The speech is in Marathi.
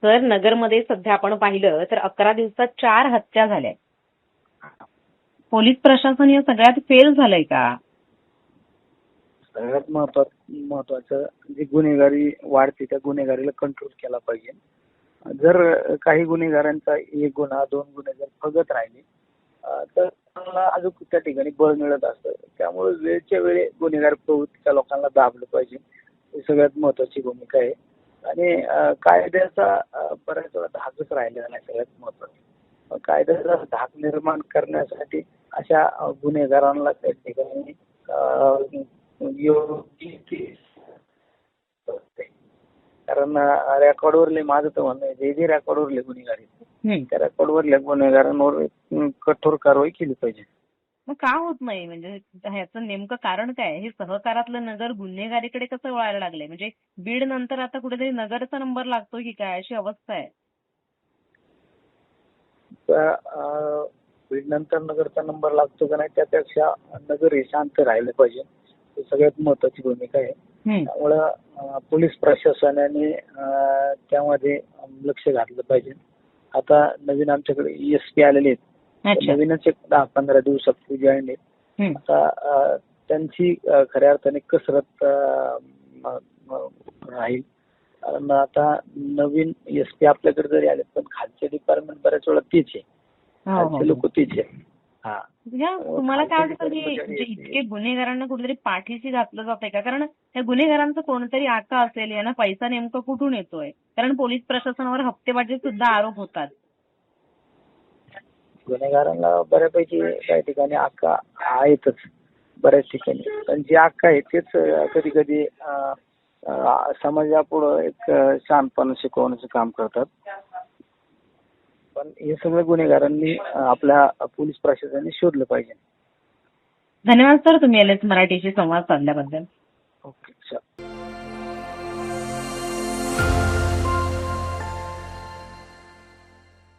सर, नगरमध्ये सध्या आपण पाहिलं तर 11 दिवसात 4 हत्या झाल्या. पोलीस प्रशासन या सगळ्यात फेल झालंय का? सगळ्यात महत्वाचं जी गुन्हेगारी वाढते त्या गुन्हेगारीला कंट्रोल केला पाहिजे. जर काही गुन्हेगारांचा एक गुन्हा 2 गुन्हे जर फगत राहिले तर त्यांना अजून त्या ठिकाणी बळ मिळत असतं. त्यामुळे वेळच्या वेळी गुन्हेगार प्रवृत्तीच्या लोकांना दाबलं पाहिजे. ही सगळ्यात महत्वाची भूमिका आहे. आणि कायद्याचा बऱ्याच वेळा धाकच राहिलेला नाही. सगळ्यात महत्वाचं कायद्याचा धाक निर्माण करण्यासाठी अशा गुन्हेगारांना त्या ठिकाणी योग्य कारण रेकॉर्डवरले माझं तर म्हणणं आहे जे रेकॉर्डवरले गुन्हेगार आहेत त्या रेकॉर्डवरल्या गुन्हेगारांवर कठोर कारवाई केली पाहिजे. मग का होत नाही? म्हणजे ह्याचं नेमकं कारण काय आहे? हे सहकारातलं नगर गुन्हेगारीकडे कसं वळायला लागलंय? म्हणजे बीड नंतर आता कुठेतरी नगरचा नंबर लागतोय की काय, अशी अवस्था आहे. बीड नंतर नगरचा नंबर लागतो का नाही त्यापेक्षा नगर हे शांत राहिलं पाहिजे. ही सगळ्यात महत्वाची भूमिका आहे. त्यामुळं पोलीस प्रशासनाने त्यामध्ये लक्ष घातलं पाहिजे. आता नवीन आमच्याकडे ESP आलेले आहेत. नवीनच एक 10-15 दिवसापूर्वी जॉईन आहेत. आता त्यांची खऱ्या अर्थाने कसरत राहील. कारण आता नवीन ESP आपल्याकडे जरी आले पण खालचे डिपार्टमेंट बऱ्याच वेळा तेच आहे. खालचे लोक तेच आहे. तुम्हाला काय वाटतं की इतके गुन्हेगारांना कुठेतरी पाठीशी घातलं जातंय का? कारण त्या गुन्हेगारांचं कोणतरी आका असेल, यांना पैसा नेमका कुठून येतोय? कारण पोलीस प्रशासनावर हप्तेबाजी सुद्धा आरोप होतात. गुन्हेगारांना बऱ्यापैकी काही ठिकाणी आका आहेतच बऱ्याच ठिकाणी. पण जे आका आहे तेच कधी कधी समाजापुढं एक शहाणपणा शिकवण्याचं काम करतात. पण हे सगळं गुन्हेगारांनी आपल्या पोलीस प्रशासनाने शोधलं पाहिजे. धन्यवाद सर, तुम्ही LS मराठीशी संवाद साधल्याबद्दल. ओके.